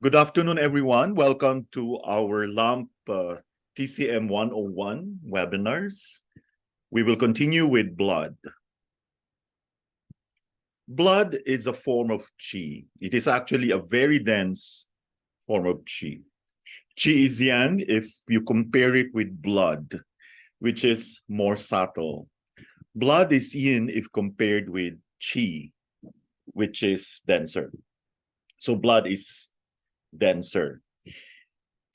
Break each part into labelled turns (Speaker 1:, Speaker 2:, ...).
Speaker 1: Good afternoon, everyone. Welcome to our LAMP TCM 101 webinars. We will continue with blood. Blood is a form of qi. It is actually a very dense form of qi. Qi is yang if you compare it with blood, which is more subtle. Blood is yin if compared with qi, which is denser. So blood is denser.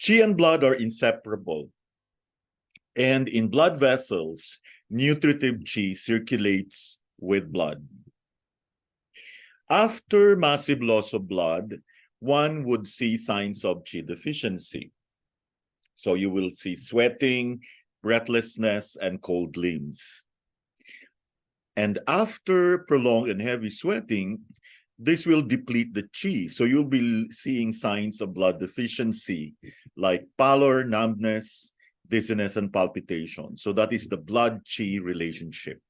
Speaker 1: Qi and blood are inseparable. And in blood vessels, nutritive qi circulates with blood. After massive loss of blood, one would see signs of qi deficiency. So you will see sweating, breathlessness, and cold limbs. And after prolonged and heavy sweating, this will deplete the qi. So you'll be seeing signs of blood deficiency like pallor, numbness, dizziness, and palpitations. So that is the blood-qi relationship.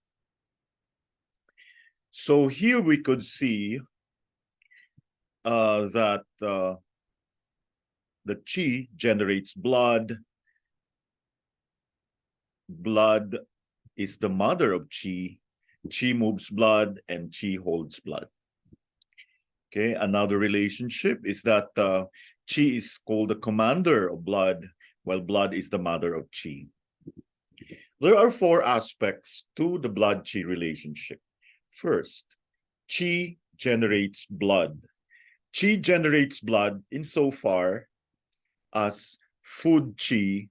Speaker 1: So here we could see that the qi generates blood. Blood is the mother of qi. Qi moves blood, and qi holds blood. Okay, another relationship is that qi is called the commander of blood, while blood is the mother of qi. There are four aspects to the blood-qi relationship. First, qi generates blood. Qi generates blood insofar as food qi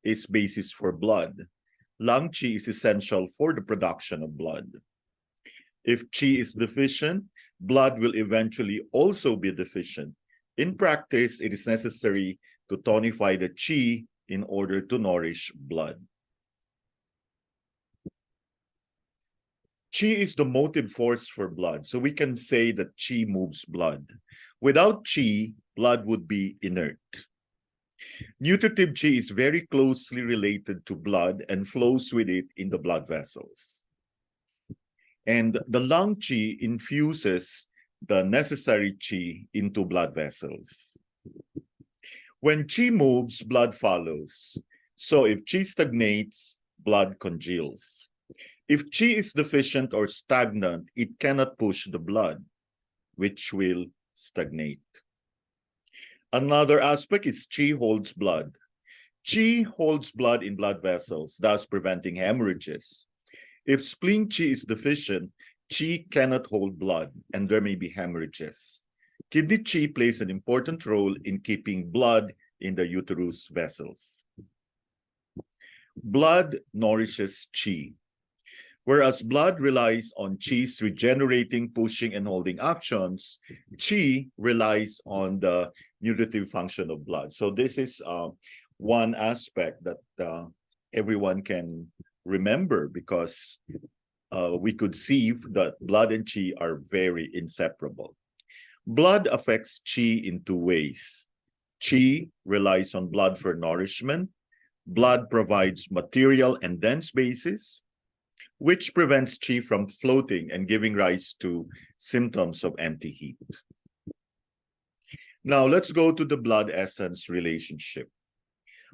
Speaker 1: is basis for blood. Lung qi is essential for the production of blood. If qi is deficient, blood will eventually also be deficient. In practice, it is necessary to tonify the qi in order to nourish blood. Qi is the motive force for blood, so we can say that qi moves blood. Without qi, blood would be inert. Nutritive qi is very closely related to blood and flows with it in the blood vessels. And the lung qi infuses the necessary qi into blood vessels. When qi moves, blood follows. So if qi stagnates, blood congeals. If qi is deficient or stagnant, it cannot push the blood, which will stagnate. Another aspect is qi holds blood. Qi holds blood in blood vessels, thus preventing hemorrhages. If spleen qi is deficient, qi cannot hold blood, and there may be hemorrhages. Kidney qi plays an important role in keeping blood in the uterus vessels. Blood nourishes qi. Whereas blood relies on qi's regenerating, pushing, and holding actions, qi relies on the nutritive function of blood. So this is one aspect that everyone can remember, because we could see that blood and qi are very inseparable. Blood affects qi in two ways. Qi relies on blood for nourishment. Blood provides material and dense bases, which prevents qi from floating and giving rise to symptoms of empty heat. Now let's go to the blood-essence relationship.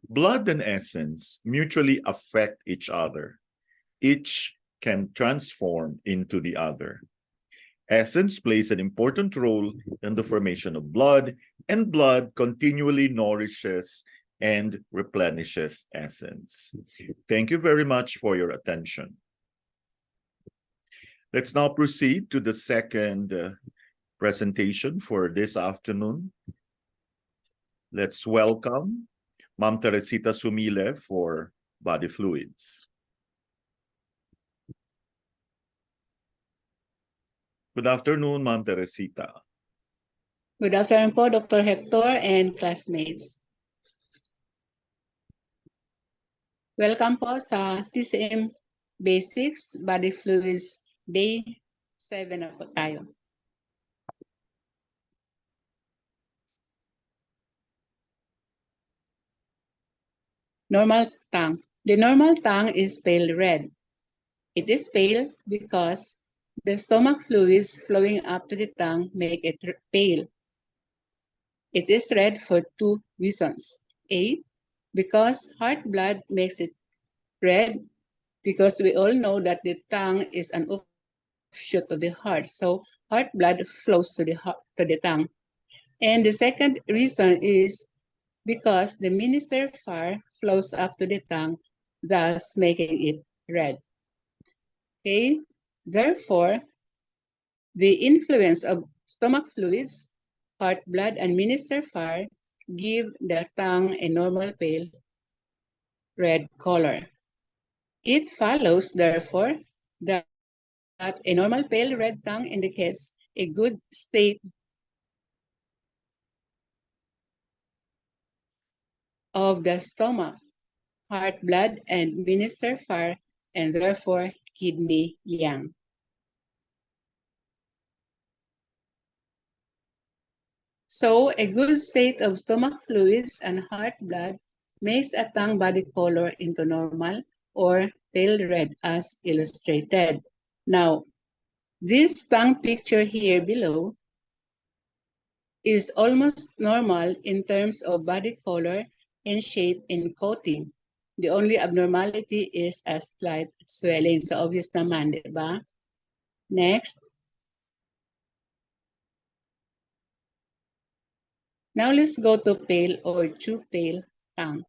Speaker 1: Blood and essence mutually affect each other. Each can transform into the other. Essence plays an important role in the formation of blood, and blood continually nourishes and replenishes essence. Thank you very much for your attention. Let's now proceed to the second presentation for this afternoon. Let's welcome Ma'am Teresita Sumile for body fluids. Good afternoon, Ma'am Teresita.
Speaker 2: Good afternoon po, Dr. Hector and classmates. Welcome po sa TCM Basics Body Fluids Day 7 na po tayo. Normal tongue. The normal tongue is pale red. It is pale because the stomach fluids flowing up to the tongue make it pale. It is red for two reasons. A, because heart blood makes it red, because we all know that the tongue is an offshoot of the heart. So heart blood flows to the tongue. And the second reason is because the minister fire flows up to the tongue, thus making it red. Okay? Therefore, the influence of stomach fluids, heart blood, and minister fire give the tongue a normal pale red color. It follows, therefore, that a normal pale red tongue indicates a good state of the stomach, heart blood, and minister fire, and therefore kidney yang. So a good state of stomach fluids and heart blood makes a tongue body color into normal or pale red as illustrated. Now, this tongue picture here below is almost normal in terms of body color and shape and coating. The only abnormality is a slight swelling. So obvious naman, di ba? Next. Now let's go to pale or too pale tongue.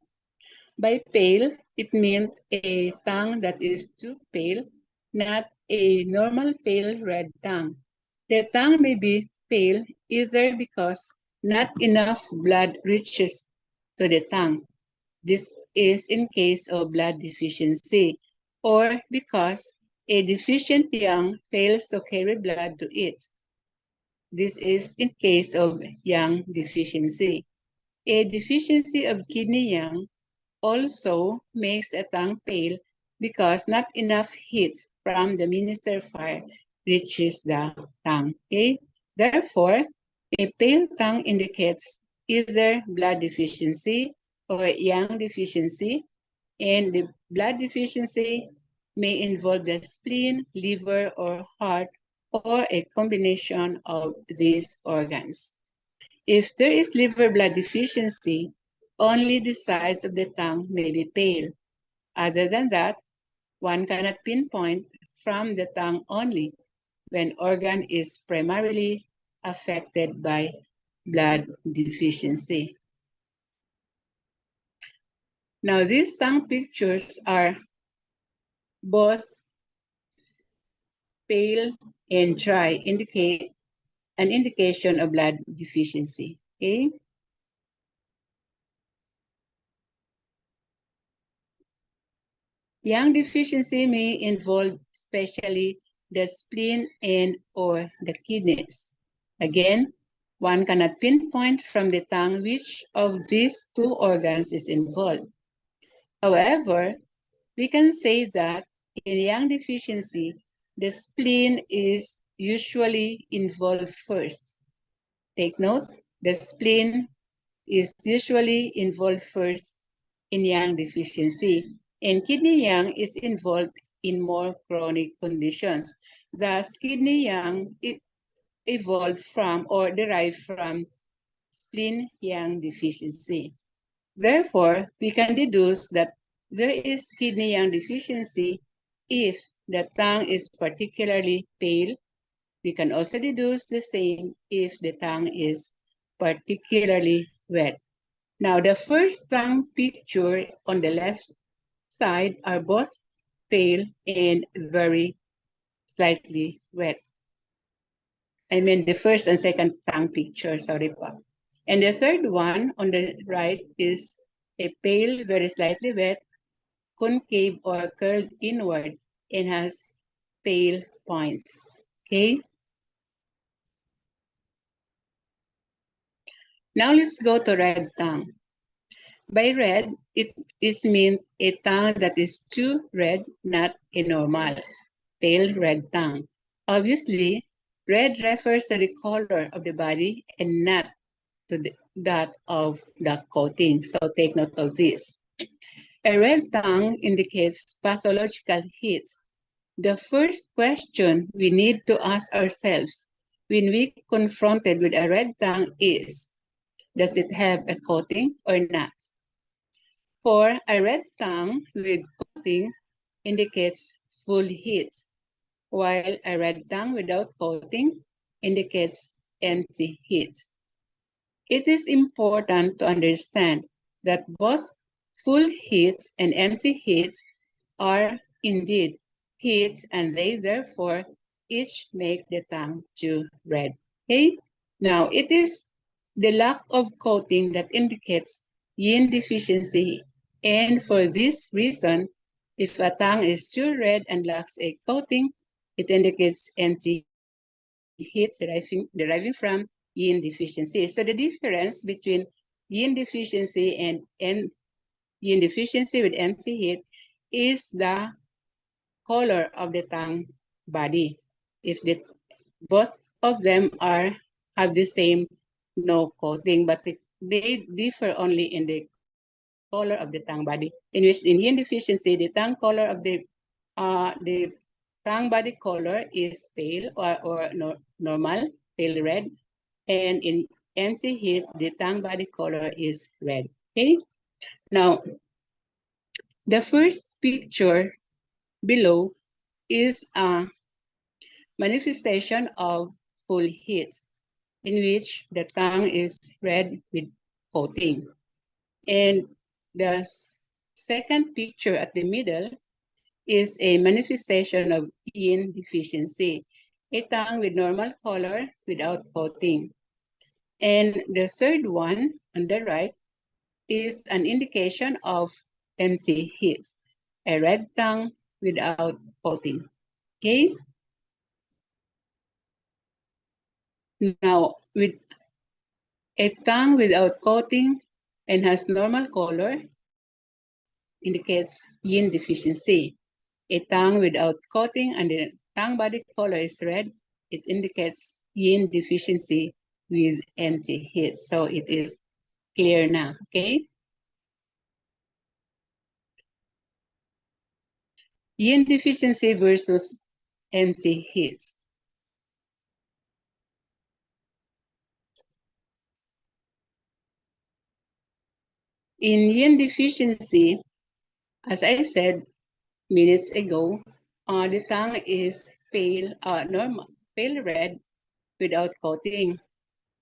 Speaker 2: By pale, it means a tongue that is too pale, not a normal pale red tongue. The tongue may be pale either because not enough blood reaches to the tongue. This is in case of blood deficiency, or because a deficient yang fails to carry blood to it. This is in case of yang deficiency. A deficiency of kidney yang also makes a tongue pale because not enough heat from the minister fire reaches the tongue. Okay? Therefore, a pale tongue indicates either blood deficiency or yang deficiency, and the blood deficiency may involve the spleen, liver, or heart, or a combination of these organs. If there is liver blood deficiency, only the sides of the tongue may be pale. Other than that, one cannot pinpoint from the tongue only when organ is primarily affected by blood deficiency. Now, these tongue pictures are both pale and dry, indicate an indication of blood deficiency. Okay? Yang deficiency may involve especially the spleen and or the kidneys. Again, one cannot pinpoint from the tongue which of these two organs is involved. However, we can say that in yang deficiency, the spleen is usually involved first. Take note, the spleen is usually involved first in yang deficiency, and kidney yang is involved in more chronic conditions. Thus, kidney yang evolved from or derived from spleen yang deficiency. Therefore, we can deduce that there is kidney yang deficiency if the tongue is particularly pale. We can also deduce the same if the tongue is particularly wet. Now, the first tongue picture on the left side are both pale and very slightly wet. I mean, the first and second tongue picture, sorry po. And the third one on the right is a pale, very slightly wet, concave or curled inward and has pale points. Okay? Now let's go to red tongue. By red, it is mean a tongue that is too red, not a normal, pale red tongue. Obviously, red refers to the color of the body and not to that of the coating. So take note of this. A red tongue indicates pathological heat. The first question we need to ask ourselves when we confronted with a red tongue is, Does it have a coating or not? For a red tongue with coating indicates full heat, while a red tongue without coating indicates empty heat. It is important to understand that both full heat and empty heat are indeed heat, and they therefore each make the tongue chew red. Okay? Now, it is the lack of coating that indicates yin deficiency, and for this reason, if a tongue is too red and lacks a coating, it indicates empty heat deriving from yin deficiency. So the difference between yin deficiency and yin deficiency with empty heat is the color of the tongue body. If both of them have the same no coating, but they differ only in the color of the tongue body. In which in yin deficiency, the tongue color of the tongue body color is pale or normal, pale red, and in empty heat, the tongue body color is red. Okay. Now, the first picture below is a manifestation of full heat, in which the tongue is red with coating. And the second picture at the middle is a manifestation of yin deficiency, a tongue with normal color without coating. And the third one on the right is an indication of empty heat, a red tongue without coating. Okay? Now, with a tongue without coating and has normal color indicates yin deficiency. A tongue without coating and the tongue body color is red, it indicates yin deficiency with empty heat. So it is clear now, okay? Yin deficiency versus empty heat. In yin deficiency, as I said minutes ago, the tongue is pale, normal, pale red without coating.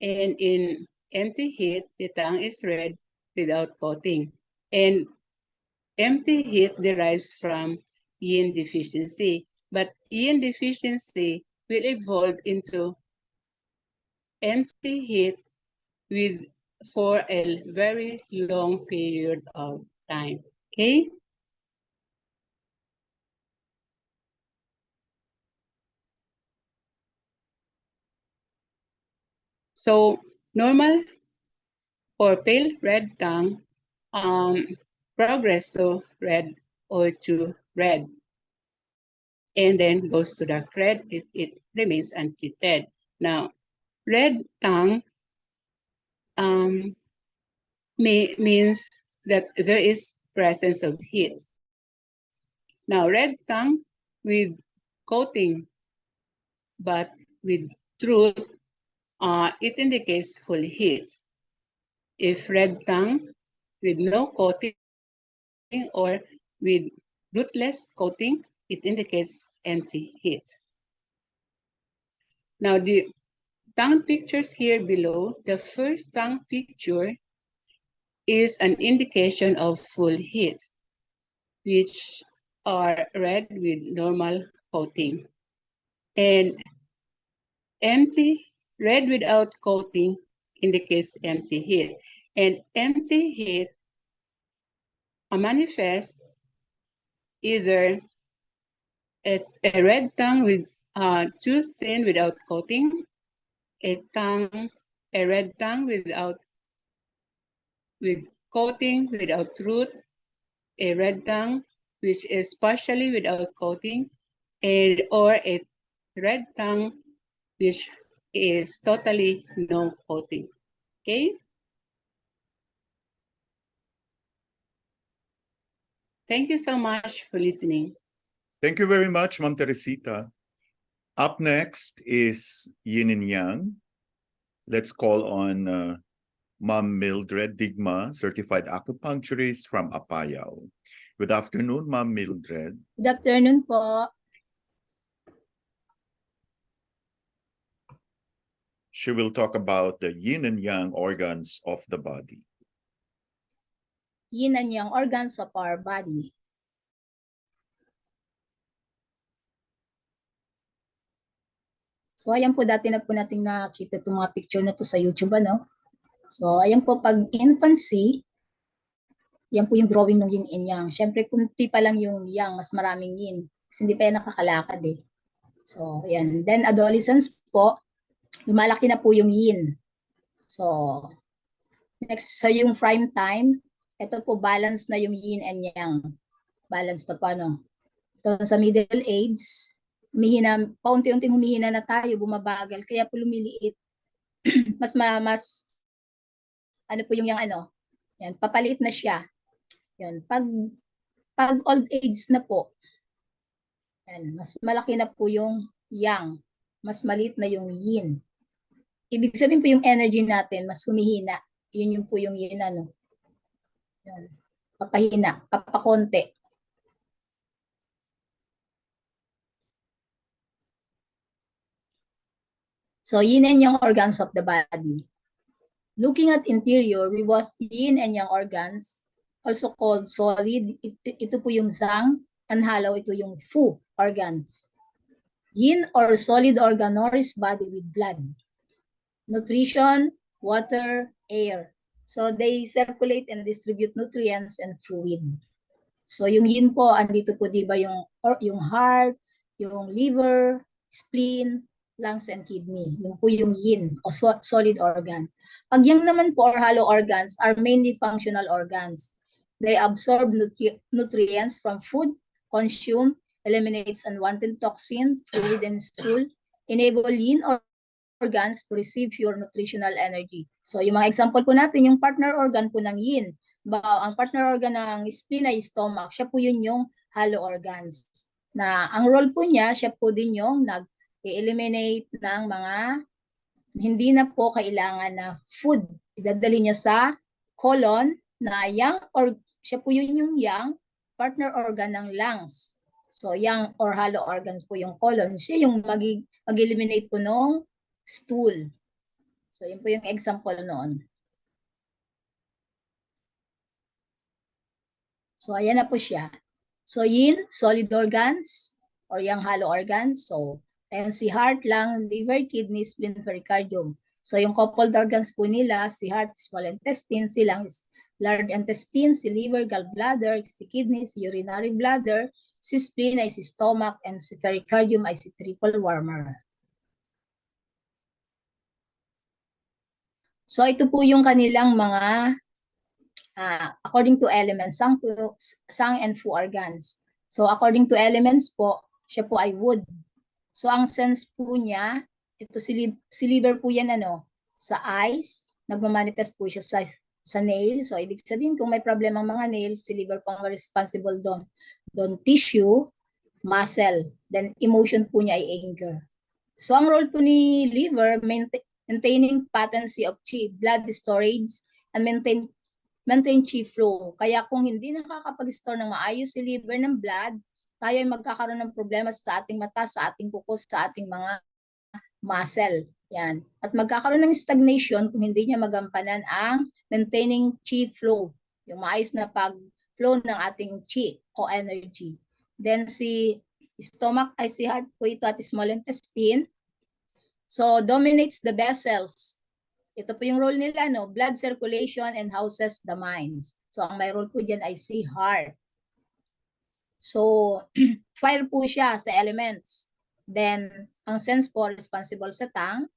Speaker 2: And in empty heat, the tongue is red without coating. And empty heat derives from yin deficiency, but yin deficiency will evolve into empty heat with for a very long period of time. Okay? So normal or pale red tongue progress to red or to red, and then goes to dark red if it remains untreated. Now, red tongue means that there is presence of heat. Now, red tongue with coating, but with truth, it indicates full heat. If red tongue with no coating or with rootless coating, it indicates empty heat. Now, the tongue pictures here below, the first tongue picture is an indication of full heat, which are red with normal coating. And empty, red without coating indicates empty heat. And empty heat manifests either a red tongue with too thin without coating, a red tongue with coating without root, a red tongue which is partially without coating, or a red tongue which is totally no coating. Okay? Thank you so much for listening.
Speaker 1: Thank you very much, Ma'am Teresita. Up next is Yin and Yang. Let's call on Ma'am Mildred Digma, certified acupuncturist from Apayao. Good afternoon, Ma'am Mildred.
Speaker 3: Good afternoon po.
Speaker 1: She will talk about the yin and yang organs of the body.
Speaker 3: Yin and Yang organs of our body. So ayan po, dati na po natin nakita itong mga picture na to sa YouTube, ano? So ayan po, pag infancy, yan po yung drawing ng yin and yang. Siyempre, kunti pa lang yung yang, mas maraming yin. Kasi hindi pa yan nakakalakad eh. So ayan. Then adolescence po, lumalaki na po yung yin. So next sa yung prime time, ito po balance na yung yin and yang. Balance na pa, no? So sa middle age, humihina, paunti-unting humihina na tayo, bumabagal, kaya po lumiliit. mas ano po yung ano, yan, papaliit na siya. Yan, pag old age na po, yan, mas malaki na po yung yang, mas maliit na yung yin. Ibig sabihin po yung energy natin, mas humihina. Yun yung po yung yin, ano. Yan, papahina, papakonti. So, yin and yang organs of the body. Looking at interior, we both yin and yang organs, also called solid. Ito po yung zang, and hollow, ito yung fu organs. Yin or solid organ nourishes body with blood, nutrition, water, air. So they circulate and distribute nutrients and fluid. So yung yin po, andito po di ba yung heart, yung liver, spleen, lungs, and kidney. Yung po yung yin o solid organs. Pag yang naman po or hollow organs are mainly functional organs. They absorb nutrients from food, consume, eliminates unwanted toxin, fluid, and stool, enable yin organs to receive pure nutritional energy. So yung mga example po natin, yung partner organ po ng yin. Ang partner organ ng spleen ay stomach, siya po yun yung hollow organs. Na ang role po niya, siya po din yung nag-eliminate ng mga hindi na po kailangan na food. Idadali niya sa colon na yang or siya po yun yung yang partner organ ng lungs. So yang or hollow organs po yung colon. Siya yung mag-eliminate po ng stool. So yun po yung example noon. So ayan na po siya. So yin, solid organs or yang hollow organs. So ayan si heart, lung, liver, kidney, spleen, pericardium. So yung coupled organs po nila, si heart, small intestine, si lung is large intestine, si liver, gallbladder, si kidney, si urinary bladder, si spleen ay si stomach, and si pericardium ay si triple warmer. So ito po yung kanilang mga according to elements, sang and fu organs. So according to elements po, siya po ay wood. So ang sense po niya, ito si liver po yan sa eyes, nagmamanifest po siya sa nail. So ibig sabihin kung may problema ang mga nails, si liver po ang responsible doon. Doon tissue, muscle, then emotion po niya ay anger. So ang role po ni liver, maintaining patency of qi, blood storage, and maintain qi flow. Kaya kung hindi nakakapag-store ng maayos si liver ng blood, tayo ay magkakaroon ng problema sa ating mata, sa ating kuko, sa ating mga muscle. Yan. At magkakaroon ng stagnation kung hindi niya magampanan ang maintaining qi flow, yung maayos na pag-flow ng ating qi o energy. Then si stomach ay si heart po ito at small intestine. So dominates the vessels. Ito po yung role nila, blood circulation and houses the minds. So ang may role po dyan ay si heart. So fire po siya sa elements. Then ang sense po responsible sa tongue.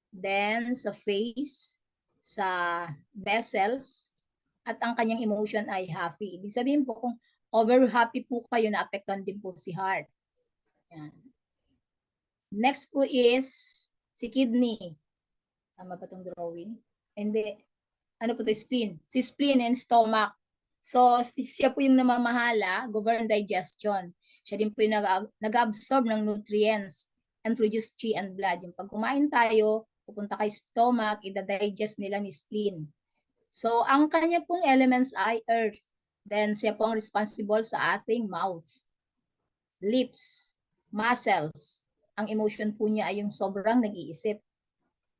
Speaker 3: Then sa face, sa vessels, at ang kanyang emotion ay happy. Ibig sabihin po kung over happy po kayo, naapektuhan din po si heart. Yan. Next po is si kidney. Tama ba itong drawing? Hindi. Ano po ito? Spleen. Si spleen and stomach. So, siya po yung namamahala, govern digestion. Siya din po yung nag-absorb ng nutrients and produce qi and blood. Yung pag kumain tayo, pupunta kay stomach, ida-digest nila ni spleen. So, ang kanya pong elements ay earth. Then, siya po ang responsible sa ating mouth, lips, muscles. Ang emotion po niya ay yung sobrang nag-iisip.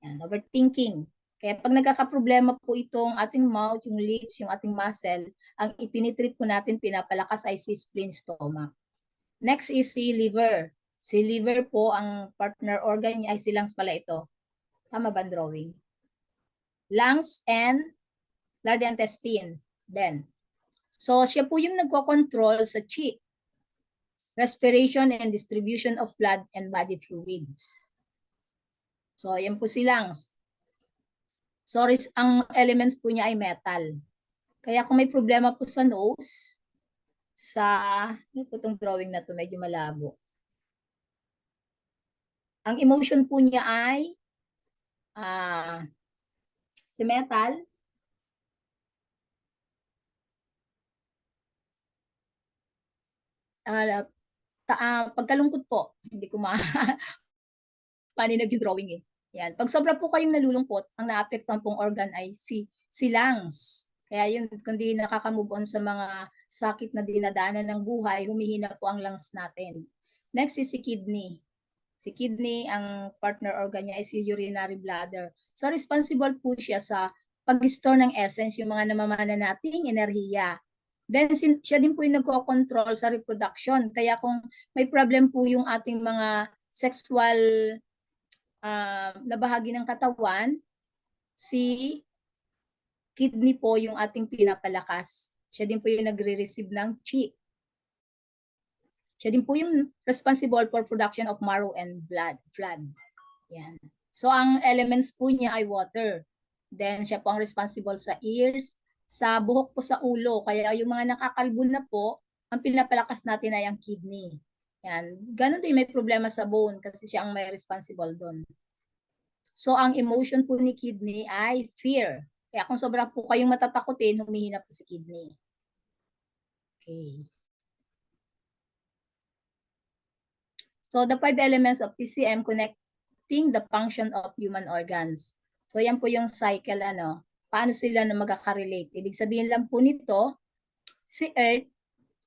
Speaker 3: Yan, overthinking. Kaya pag nagkakaproblema po itong ating mouth, yung lips, yung ating muscle, ang itinitreat po natin, pinapalakas ay si spleen, stomach. Next is si liver. Si liver po, ang partner organ niya ay si lungs pala ito. Tama ba ang drawing? Lungs and large intestine. Then, so siya po yung nagko-control sa chi, respiration and distribution of blood and body fluids. So, yan po si lungs. So, ang elements po niya ay metal. Kaya kung may problema po sa nose, ano po itong drawing na to, medyo malabo. Ang emotion po niya ay si metal. Pagkalungkot po, hindi ko paninag yung drawing eh. Yan. Pag sobra po kayong nalulungkot, ang naapektuhan pong organ ay si lungs. Kaya yun, kundi nakaka-move on sa mga sakit na dinadaanan ng buhay, humihina po ang lungs natin. Next is si kidney. Si kidney, ang partner organ niya ay si urinary bladder. So responsible po siya sa pag-store ng essence, yung mga namamana nating enerhiya. Then siya din po yung nagko-control sa reproduction. Kaya kung may problem po yung ating mga sexual na bahagi ng katawan, si kidney po yung ating pinapalakas. Siya din po yung nagre-receive ng chi. Siya din po yung responsible for production of marrow and blood. Yan. So ang elements po niya ay water. Then siya po ang responsible sa ears, sa buhok po sa ulo. Kaya yung mga nakakalbo na po, ang pinapalakas natin ay ang kidney. Yan. Ganon din may problema sa bone kasi siya ang may responsible doon. So ang emotion po ni kidney ay fear. Kaya kung sobra po kayong matatakutin, humihina po si kidney. Okay. So the 5 elements of TCM connecting the function of human organs. So yan po yung cycle, paano sila na magkaka-relate. Ibig sabihin lang po nito, si Earth,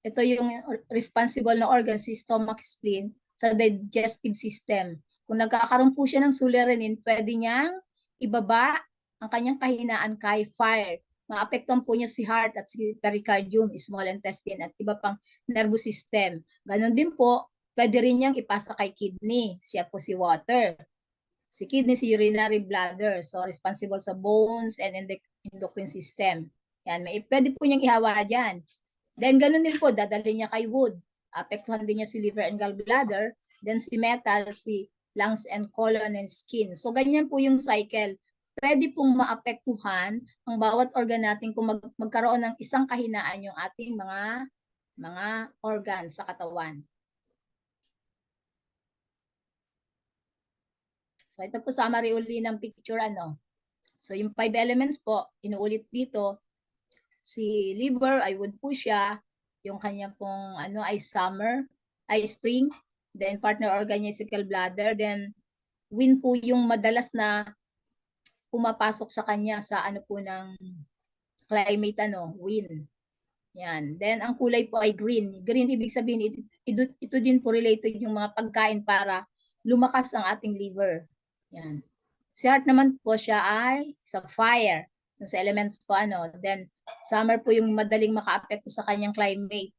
Speaker 3: ito yung responsible na organ, si stomach, spleen, sa digestive system. Kung nagkakaroon po siya ng suliranin, pwede niyang ibaba ang kanyang kahinaan kay fire. Maapektuhan po niya si heart at si pericardium, small intestine, at iba pang nervous system. Ganon din po, pwede rin niyang ipasa kay kidney. Siya po si water. Si kidney, si urinary bladder. So, responsible sa bones and endocrine system. Yan, pwede po niyang ihawa dyan. Then, ganun din po, dadalhin niya kay wood. Apektuhan din niya si liver and gallbladder. Then, si metal, si lungs and colon and skin. So, ganyan po yung cycle. Pwede pong maapektuhan ang bawat organ natin kung magkaroon ng isang kahinaan yung ating mga organs sa katawan. So, ito po summary uli ng picture, So, yung 5 elements po, inuulit dito. Si liver ay wood po siya. Yung kanya pong, ay spring. Then, partner organ niya is gallbladder. Then, wind po yung madalas na pumapasok sa kanya sa po ng climate, wind. Yan. Then, ang kulay po ay green. Green, ibig sabihin, ito din po related yung mga pagkain para lumakas ang ating liver. Yan. Si heart naman po siya ay sa fire. Sa elements po, Then, summer po yung madaling maka-apekto sa kanyang climate.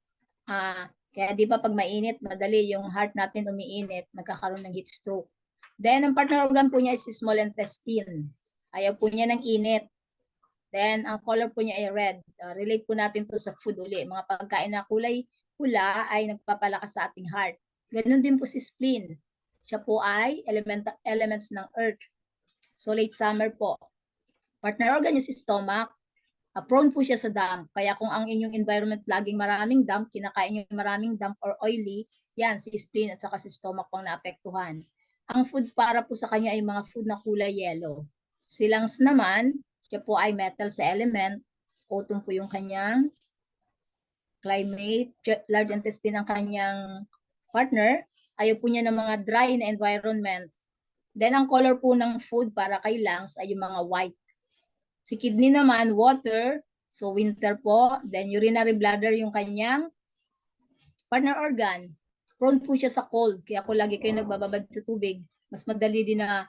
Speaker 3: Kaya di ba pag mainit, madali yung heart natin umiinit, nagkakaroon ng heat stroke. Then, ang partner organ po niya is small intestine. Ayaw po niya ng init. Then, ang color po niya ay red. Relate po natin to sa food uli. Mga pagkain na kulay pula ay nagpapalakas sa ating heart. Ganun din po si spleen. Siya po ay elements ng earth. So, late summer po. Partner organ niya si stomach. Prone po siya sa damp. Kaya kung ang inyong environment laging maraming damp, kinakain niyo maraming damp or oily, yan, si spleen at saka si stomach pang naapektuhan. Ang food para po sa kanya ay mga food na kulay yellow. Si lungs naman, siya po ay metal sa element. Autumn po yung kanyang climate. Large intestine ang kanyang partner. Ayaw po niya ng mga dry na environment. Then ang color po ng food para kay lungs ay yung mga white. Si kidney naman, water. So winter po. Then urinary bladder yung kanyang partner organ. Prone po siya sa cold. Kaya kung lagi kayo nagbababad sa tubig, mas madali din na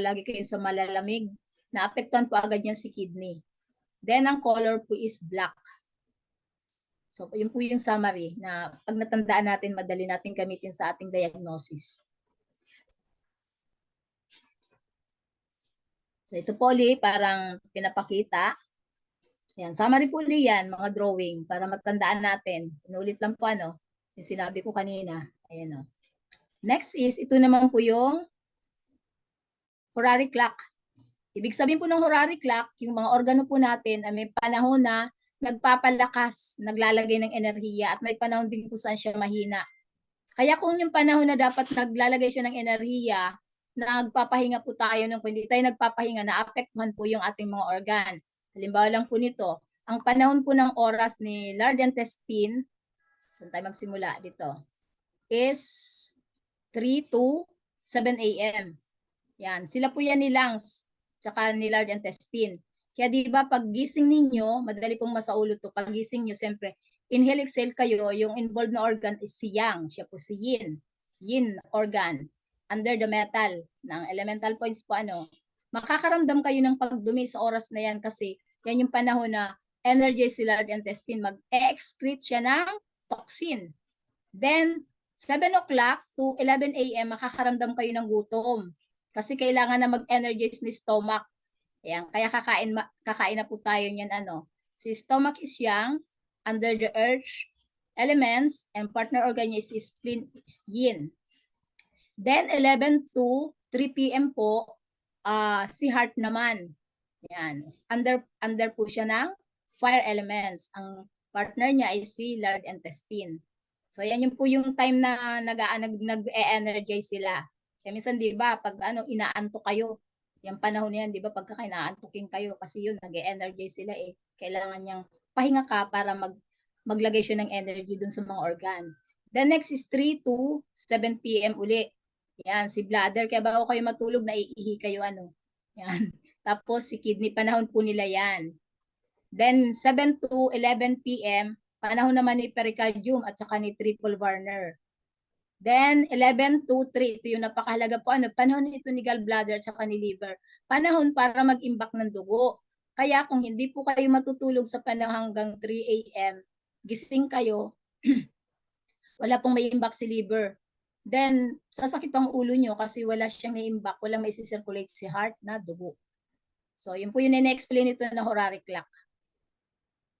Speaker 3: lagi kayo sa malalamig, naapektuhan po agad yan si kidney. Then ang color po is black. So yun po yung summary na pag natandaan natin, madali natin gamitin sa ating diagnosis. So ito po ulit, parang pinapakita. Ayan, summary po ulit yan, mga drawing, para matandaan natin. Inulit lang po ano, yung sinabi ko kanina. Ayan o. Next is, ito naman po yung horary clock. Ibig sabihin po ng horary clock, yung mga organo po natin ay may panahon na nagpapalakas, naglalagay ng enerhiya, at may panahon din po saan siya mahina. Kaya kung yung panahon na dapat naglalagay siya ng enerhiya, nagpapahinga po tayo nung kung hindi tayo nagpapahinga, naapektuhan po yung ating mga organ. Halimbawa lang po nito, ang panahon po ng oras ni large intestine, saan tayo magsimula dito, is 3 to 7 a.m. Yan, sila po yan ni lungs, tsaka ni large intestine. Kaya di ba pag gising ninyo, madali pong masaulo to, pag gising nyo, siyempre, inhale, exhale kayo, yung involved na organ is si Yang, siya po si Yin organ, under the metal, ng elemental points po ano, makakaramdam kayo ng pagdumi sa oras na yan kasi yan yung panahon na energize si large intestine, mag-excrete siya ng toxin. Then, 7 o'clock to 11 a.m., makakaramdam kayo ng gutom. Kasi kailangan na mag-energize ni stomach. Ayan, kaya kakain na po tayo niyan ano. Si stomach is yang, under the earth elements, and partner organ niya is spleen is yin. Then 11 to 3 p.m. po, si heart naman. Ayan, under po siya ng fire elements. Ang partner niya ay si large intestine. So yan yung po yung time na nag-e-energize sila. Kaya minsan 'di ba pag inaantok kayo, yung panahon niyan 'di ba pagka inaantokin kayo kasi yun nag-e-energize sila eh. Kailangan niyang pahinga ka para maglagay siya ng energy dun sa mga organ. The next is 3 to 7 p.m. uli. Yan, si bladder, kaya bago kayo matulog naiihi kayo ano. Yan. Tapos si kidney, panahon po nila yan. Then 7 to 11 p.m. panahon naman ni pericardium at saka ni triple Warner. Then 11 to 3, ito yung napakahalaga po, panahon ito ni gallbladder at saka ni liver. Panahon para mag-imbak ng dugo. Kaya kung hindi po kayo matutulog sa panahon hanggang 3 a.m., gising kayo, wala pong may imbak si liver. Then sasakit ang ulo nyo kasi wala siyang naimbak, wala may circulate si heart na dugo. So yun po yung ina-explain ito na horary clock.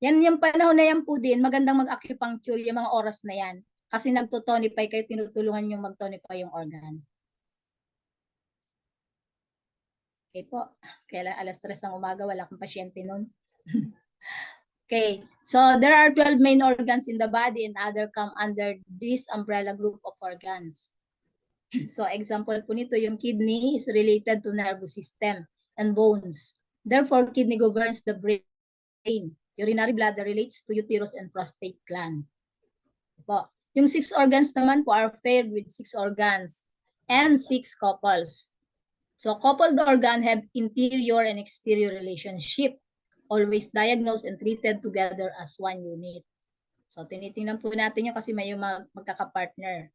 Speaker 3: Yan yung panahon na yan po din, magandang mag-acupuncture yung mga oras na yan. Kasi nagtotonify kayo, tinutulungan yung mag-tonify yung organ. Okay po. Kaya alas 3 ng umaga, wala akong pasyente nun. Okay. So there are 12 main organs in the body and other come under this umbrella group of organs. So example po nito, yung kidney is related to nervous system and bones. Therefore, kidney governs the brain. Urinary bladder relates to uterus and prostate gland. Po. Yung 6 organs naman po are paired with 6 organs and 6 couples. So coupled organ have interior and exterior relationship, always diagnosed and treated together as one unit. So tinitingnan po natin yun kasi may magkakapartner.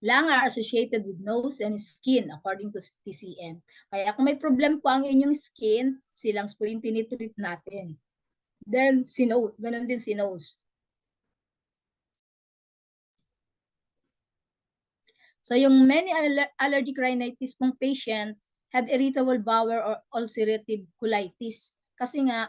Speaker 3: Lung are associated with nose and skin according to TCM. Kaya kung may problem po ang inyong skin, si lungs po yung tinitreat natin. Then si nose, ganun din si nose. So yung many allergic rhinitis pong patient have irritable bowel or ulcerative colitis. Kasi nga,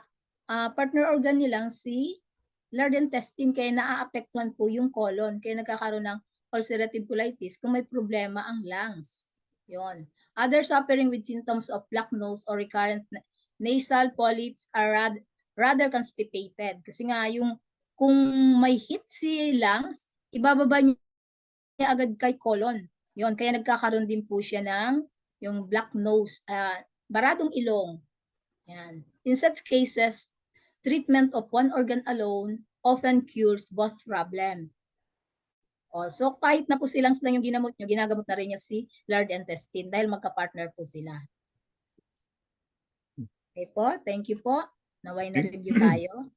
Speaker 3: partner organ nilang si large intestine, kaya naaapektuhan po yung colon. Kaya nagkakaroon ng ulcerative colitis kung may problema ang lungs. Yun. Others suffering with symptoms of black nose or recurrent nasal polyps are rather constipated. Kasi nga, yung kung may heat si lungs, ibababa niya agad kay colon. Yun, kaya nagkakaroon din po siya ng yung black nose, baradong ilong. Yan. In such cases, treatment of one organ alone often cures both problem. So kahit na po silang yung ginamot nyo, ginagamot na rin niya si large intestine dahil magka-partner po sila. Okay po, thank you po. Naway na review tayo.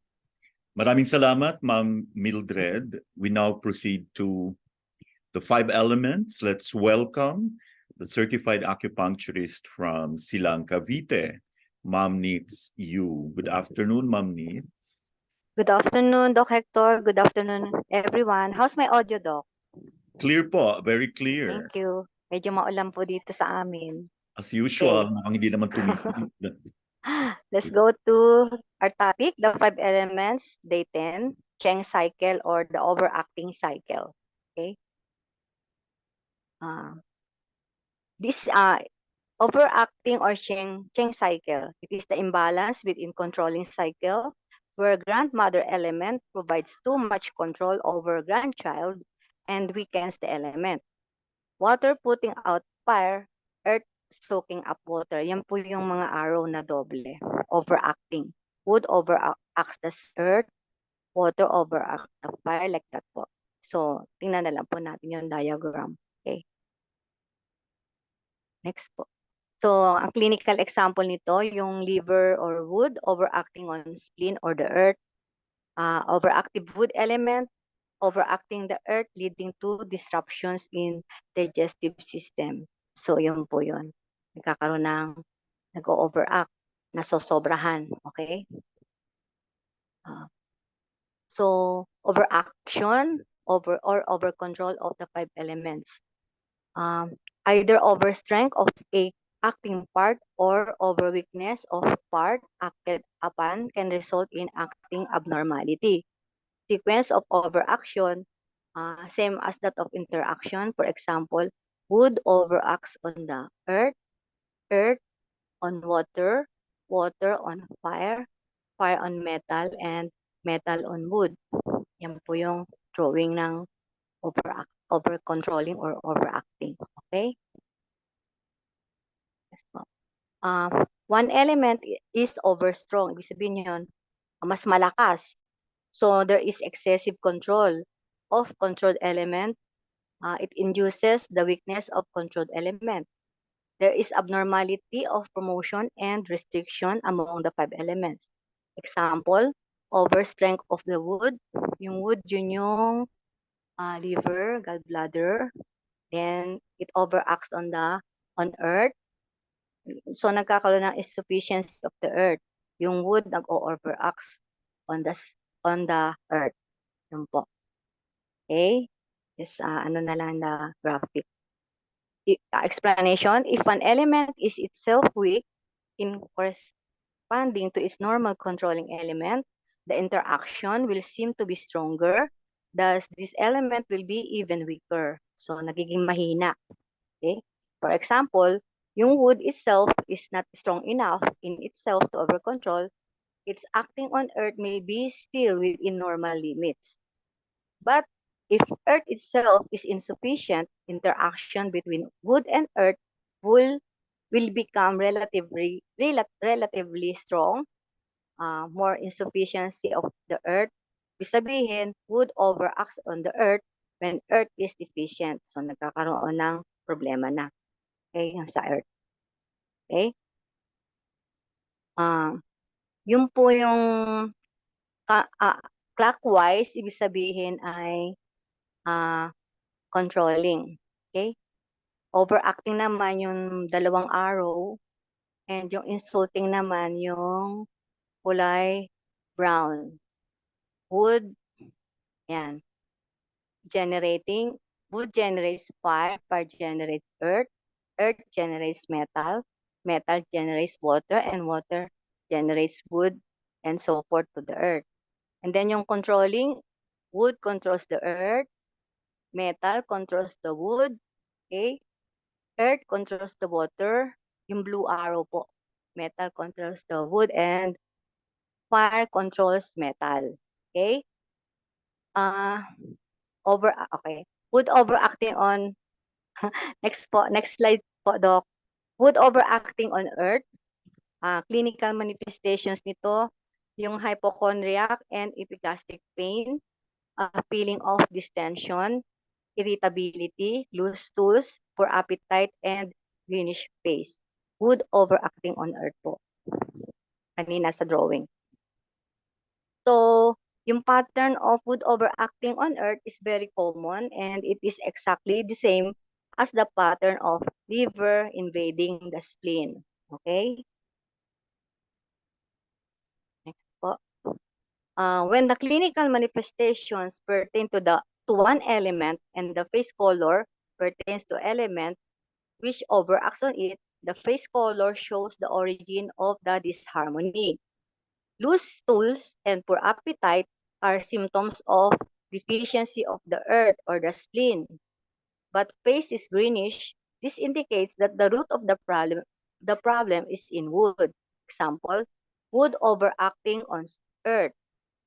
Speaker 1: Maraming salamat, Ma'am Mildred. We now proceed to the 5 elements. Let's welcome the certified acupuncturist from Silang, Cavite, Ma'am Needs You. Good afternoon, Ma'am Needs.
Speaker 4: Good afternoon, Doc Hector. Good afternoon, everyone. How's my audio, Doc?
Speaker 1: Clear po, very clear.
Speaker 4: Thank you. Medyo maulan po dito sa amin.
Speaker 1: As usual, mukhang hindi naman tumigil.
Speaker 4: Let's go to our topic, the 5 elements, day 10, Cheng cycle or the overacting cycle. Okay. This overacting or Cheng cycle, it is the imbalance within controlling cycle where grandmother element provides too much control over grandchild and weakens the element. Water putting out fire, earth soaking up water. Yan po yung mga arrow na doble. Overacting. Wood overacts the earth, water overacts the fire, like that po. So, tingnan na lang po natin yung diagram. Okay. Next po. So, ang clinical example nito, yung liver or wood overacting on spleen or the earth. Overactive wood element, overacting the earth leading to disruptions in digestive system. So, yun po yun. Nagkakaroon ng nag-overact, nasosobrahan. Okay? So, overaction or over control of the 5 elements. Either over strength of a acting part or over weakness of part acted upon can result in acting abnormality. Sequence of overaction, same as that of interaction. For example, wood overacts on the earth, earth on water, water on fire, fire on metal, and metal on wood. Yan po yung drawing ng over controlling or overacting. Okay? Yes po. One element is over strong. Ibig sabihin yun, mas malakas. So there is excessive control of controlled element. It induces the weakness of controlled element. There is abnormality of promotion and restriction among the 5 elements. Example, overstrength of the wood. Yung wood, yun yung liver, gallbladder. Then it overacts on earth. So nagkakaroon ng insufficiency of the earth. Yung wood nag-overacts on the earth. Yun po. Okay? Yes, ano na lang na graphic. Explanation, if an element is itself weak in corresponding to its normal controlling element, the interaction will seem to be stronger. Thus, this element will be even weaker. So, nagiging mahina. Okay? For example, yung wood itself is not strong enough in itself to overcontrol. Its acting on earth may be still within normal limits. But if earth itself is insufficient, interaction between wood and earth will become relatively strong. More insufficiency of the earth. Ibig sabihin, wood overacts on the earth when earth is deficient. So, nagkakaroon ng problema na. Okay, yung sa earth. Okay? Yun po yung clockwise, ibig sabihin ay controlling. Okay? Overacting naman yung dalawang arrow and yung insulting naman yung kulay brown. Wood, yan. Generating, wood generates fire, fire generates earth, earth generates metal, metal generates water, and water generates wood, and so forth to the earth. And then yung controlling, wood controls the earth, metal controls the wood, okay? Earth controls the water, yung blue arrow po. Metal controls the wood, and fire controls metal. Okay? Okay. Wood overacting on, next slide po, Doc. Wood overacting on earth. Clinical manifestations nito, yung hypochondriac and epigastric pain, feeling of distension, irritability, loose stools, poor appetite, and greenish face. Wood overacting on earth po. Kanina sa drawing. So, yung pattern of wood overacting on earth is very common and it is exactly the same as the pattern of liver invading the spleen. Okay? Next po. When the clinical manifestations pertain to one element and the face color pertains to element which overacts on it, the face color shows the origin of the disharmony. Loose stools and poor appetite are symptoms of deficiency of the earth or the spleen. But face is greenish. This indicates that the root of the problem is in wood. Example, wood overacting on earth.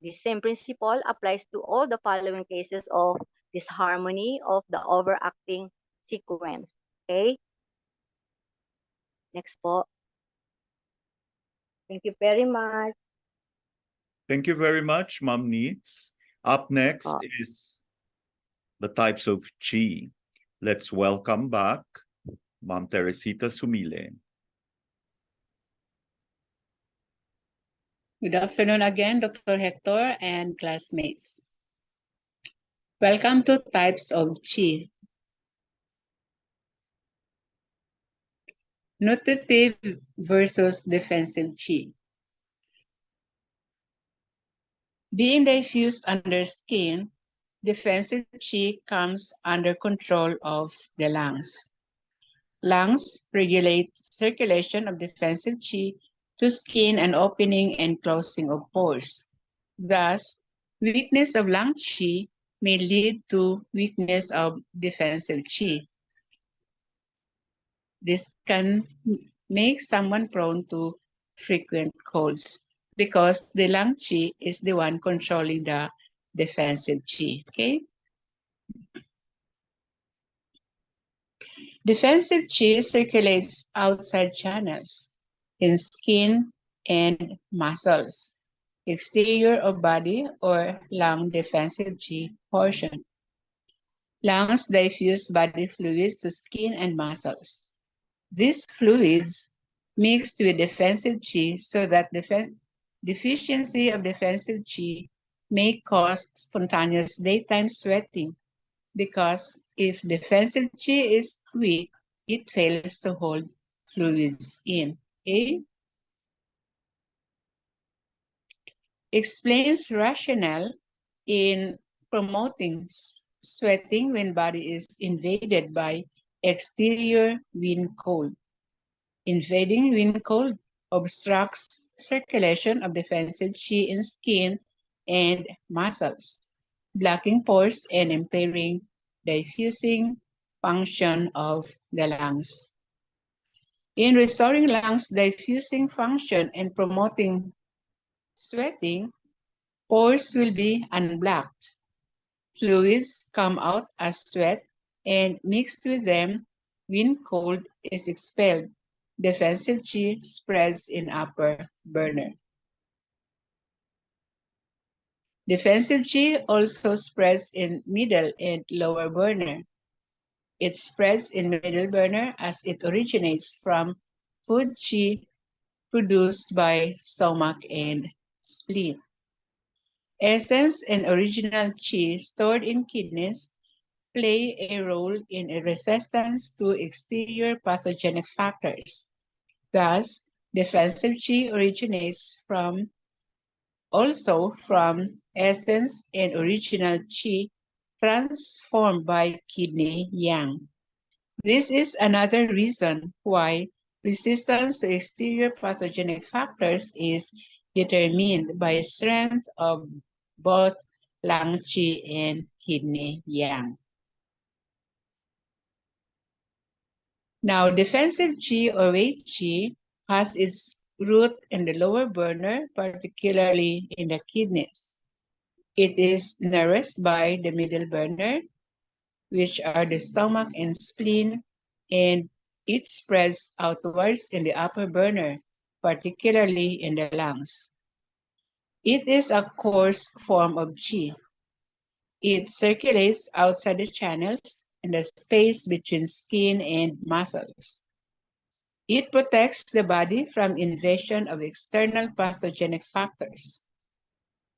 Speaker 4: The same principle applies to all the following cases of disharmony of the overacting sequence. Okay? Next po. Thank you very much.
Speaker 1: Thank you very much, Ma'am Needs. Up next
Speaker 4: Po.
Speaker 1: is the types of Qi. Let's welcome back Ma'am Teresita Sumile.
Speaker 2: Good afternoon again, Dr. Hector and classmates. Welcome to Types of Qi. Nutritive versus defensive Qi. Being diffused under skin, defensive Qi comes under control of the lungs. Lungs regulate circulation of defensive Qi to skin and opening and closing of pores. Thus, weakness of lung Qi may lead to weakness of defensive Qi. This can make someone prone to frequent colds because the lung Qi is the one controlling the defensive Qi, okay? Defensive Qi circulates outside channels in skin and muscles, exterior of body or lung defensive Qi portion. Lungs diffuse body fluids to skin and muscles. These fluids mixed with defensive Qi so that deficiency of defensive Qi may cause spontaneous daytime sweating, because if defensive Qi is weak, it fails to hold fluids in. Okay? Explains rationale in promoting sweating when body is invaded by exterior wind cold. Invading wind cold obstructs circulation of defensive Qi in skin and muscles, blocking pores and impairing the diffusing function of the lungs. In restoring lungs' diffusing function and promoting sweating, pores will be unblocked. Fluids come out as sweat, and mixed with them, wind cold is expelled. Defensive Qi spreads in upper burner. Defensive Qi also spreads in middle and lower burner. It spreads in middle burner as it originates from food Qi produced by stomach and spleen. Essence and original Qi stored in kidneys play a role in a resistance to exterior pathogenic factors. Thus, defensive Qi originates also from essence and original Qi transformed by kidney Yang. This is another reason why resistance to exterior pathogenic factors is determined by strength of both lung Qi and kidney Yang. Now, defensive Qi or Wei Qi has its root in the lower burner, particularly in the kidneys. It is nourished by the middle burner, which are the stomach and spleen, and it spreads outwards in the upper burner, particularly in the lungs. It is a coarse form of Qi. It circulates outside the channels and the space between skin and muscles. It protects the body from invasion of external pathogenic factors.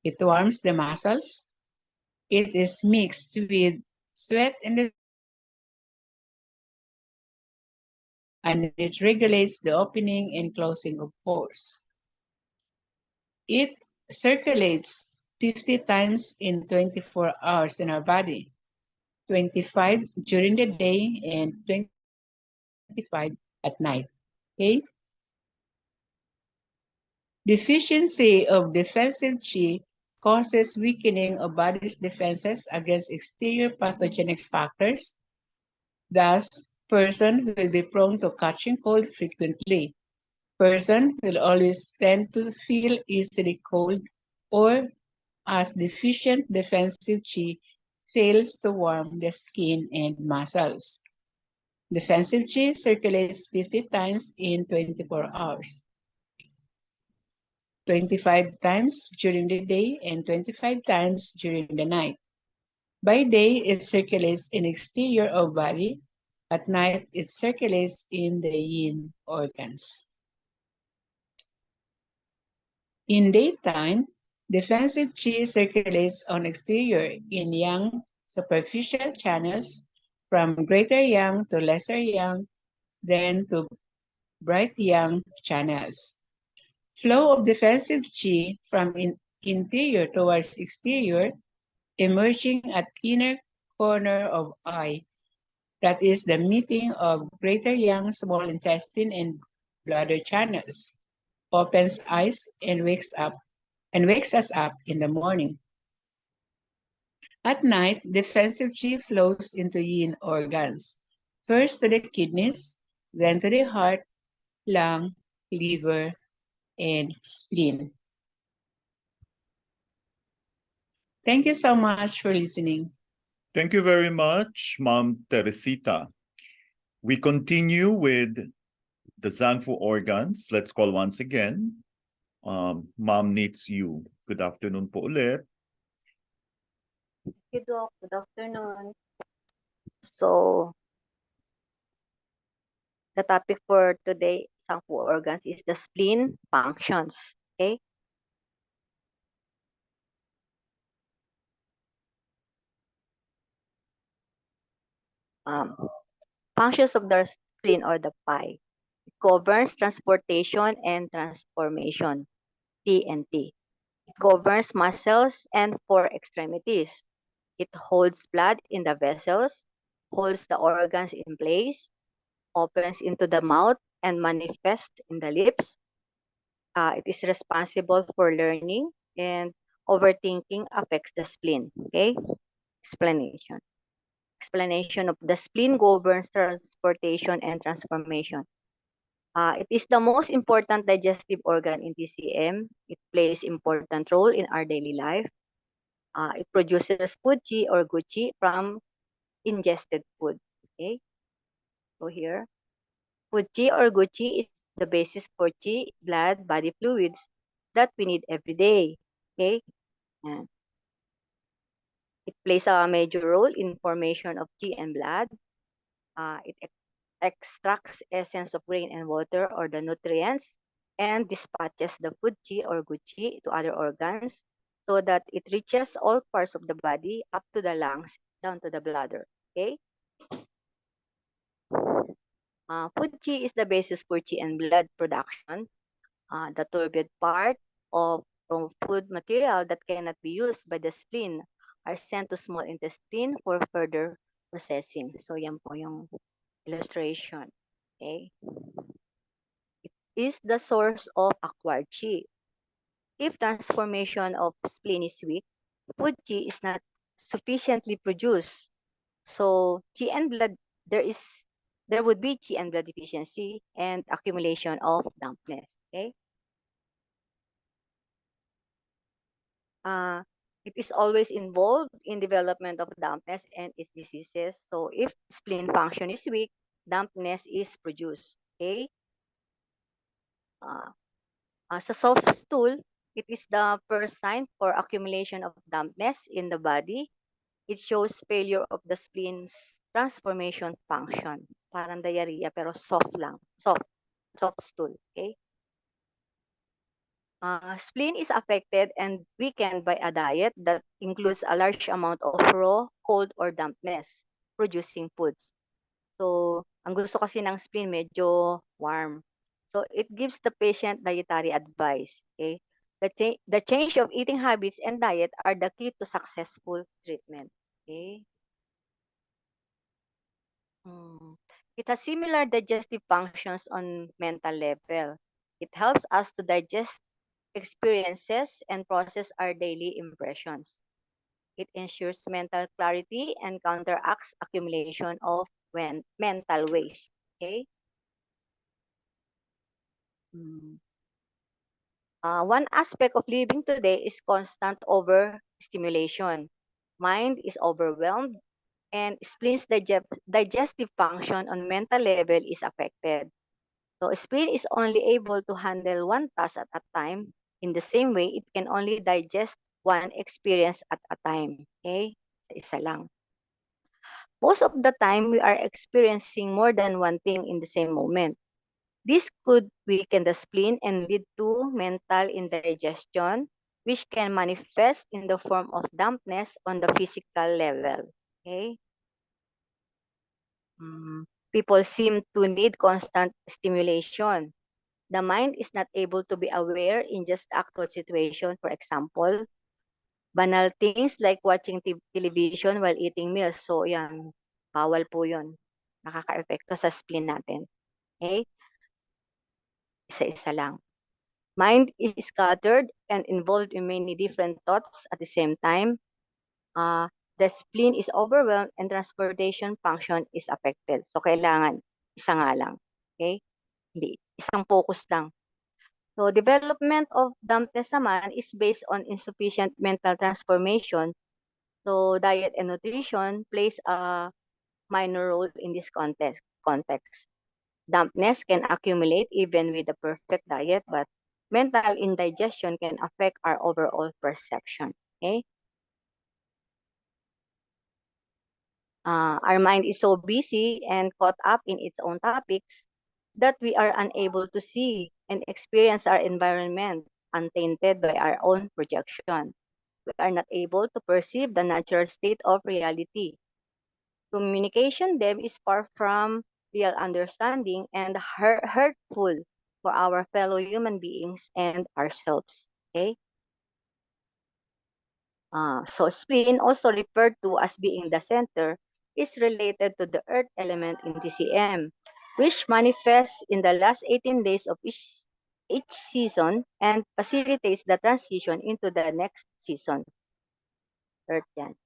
Speaker 2: It warms the muscles. It is mixed with sweat and the and it regulates the opening and closing of pores. It circulates 50 times in 24 hours in our body, 25 during the day and 25 at night. Okay? Deficiency of defensive qi causes weakening of body's defenses against exterior pathogenic factors. Thus, person will be prone to catching cold frequently. Person will always tend to feel easily cold or as deficient defensive qi fails to warm the skin and muscles. Defensive qi circulates 50 times in 24 hours, 25 times during the day and 25 times during the night. By day, it circulates in exterior of body. At night, it circulates in the yin organs. In daytime, defensive qi circulates on exterior in yang superficial channels from greater yang to lesser yang, then to bright yang channels. Flow of defensive qi from interior towards exterior, emerging at inner corner of eye, that is the meeting of greater yang small intestine and bladder channels, opens eyes and wakes us up in the morning. At night, defensive qi flows into yin organs, first to the kidneys, then to the heart, lung, liver, and spleen. Thank you so much for listening.
Speaker 1: Thank you very much, Ma'am Teresita. We continue with the Zangfu organs. Let's call once again. Ma'am needs you. Good afternoon po ulit.
Speaker 4: Thank you, Doc. Good afternoon. So, the topic for today, Zangfu organs, is the spleen functions. Okay? Functions of the spleen or the pie. It governs transportation and transformation, TNT. It governs muscles and four extremities. It holds blood in the vessels, holds the organs in place, opens into the mouth and manifests in the lips. It is responsible for learning, and overthinking affects the spleen. Okay? Explanation. Explanation of the spleen governs transportation and transformation. It is the most important digestive organ in TCM. It plays important role in our daily life. It produces food qi or good qi from ingested food. Okay, so here, food qi or good qi is the basis for qi, blood, body fluids that we need every day. Okay, and it plays a major role in formation of qi and blood. It extracts essence of grain and water or the nutrients and dispatches the food qi or good qi to other organs so that it reaches all parts of the body up to the lungs, down to the bladder. Okay? Food qi is the basis for qi and blood production. The turbid part of from food material that cannot be used by the spleen are sent to small intestine for further processing. So yan po yung illustration. Okay? It is the source of acquired qi. If transformation of spleen is weak, food qi is not sufficiently produced. So qi and blood, there would be qi and blood deficiency and accumulation of dampness. Okay? It is always involved in development of dampness and its diseases. So if spleen function is weak, dampness is produced. Okay? Sa soft stool, it is the first sign for accumulation of dampness in the body. it shows failure of the spleen's transformation function. Parang diarrhea pero soft lang. Soft stool. Okay? Spleen is affected and weakened by a diet that includes a large amount of raw, cold, or dampness producing foods. So, ang gusto kasi ng spleen medyo warm. So, it gives the patient dietary advice. Okay? The change of eating habits and diet are the key to successful treatment. Okay? It has similar digestive functions on mental level. It helps us to digest experiences and process our daily impressions. It ensures mental clarity and counteracts accumulation of mental waste. Okay? One aspect of living today is constant overstimulation. Mind is overwhelmed and spleen's digestive function on mental level is affected. So spleen is only able to handle one task at a time. In the same way, it can only digest one experience at a time. Okay? Isa lang. Most of the time, we are experiencing more than one thing in the same moment. This could weaken the spleen and lead to mental indigestion, which can manifest in the form of dampness on the physical level. Okay? People seem to need constant stimulation. The mind is not able to be aware in just actual situation. For example, banal things like watching television while eating meals. So, yan, bawal po yun. Nakaka-epekto sa spleen natin. Okay? Isa-isa lang. Mind is scattered and involved in many different thoughts at the same time. The spleen is overwhelmed and transportation function is affected. So, kailangan isa nga lang. Okay? Hindi, isang focus lang. So, development of dampness naman is based on insufficient mental transformation. So, diet and nutrition plays a minor role in this context. Dampness can accumulate even with a perfect diet, but mental indigestion can affect our overall perception. Okay? Our mind is so busy and caught up in its own topics that we are unable to see and experience our environment untainted by our own projection. We are not able to perceive the natural state of reality. Communication then is far from real understanding and hurtful for our fellow human beings and ourselves. Okay? So spleen, also referred to as being the center, is related to the earth element in TCM, which manifests in the last 18 days of each season and facilitates the transition into the next season. Earth yan.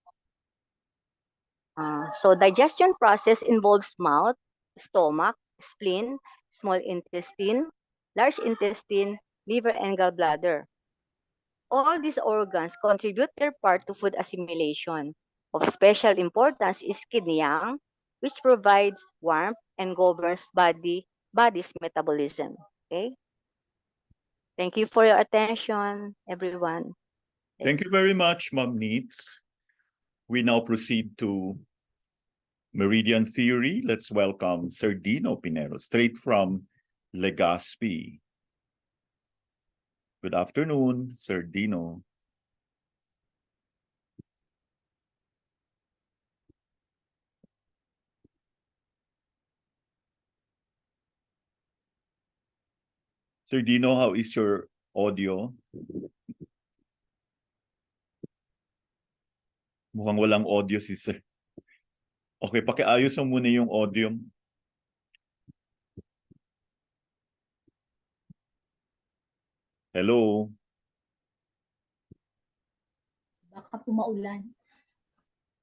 Speaker 4: So digestion process involves mouth, stomach, spleen, small intestine, large intestine, liver, and gallbladder. All these organs contribute their part to food assimilation. Of special importance is Yin Yang, which provides warmth and governs body's metabolism. Okay? Thank you for your attention, everyone.
Speaker 1: Thank you very much, Ma'am Needs. We now proceed to Meridian Theory. Let's welcome Sir Dino Pinero, straight from Legazpi. Good afternoon, Sir Dino. Sir Dino, how is your audio? Mukhang walang audio si Sir. Okay, pakiayos mo muna yung audio. Hello?
Speaker 3: Baka pumaulan.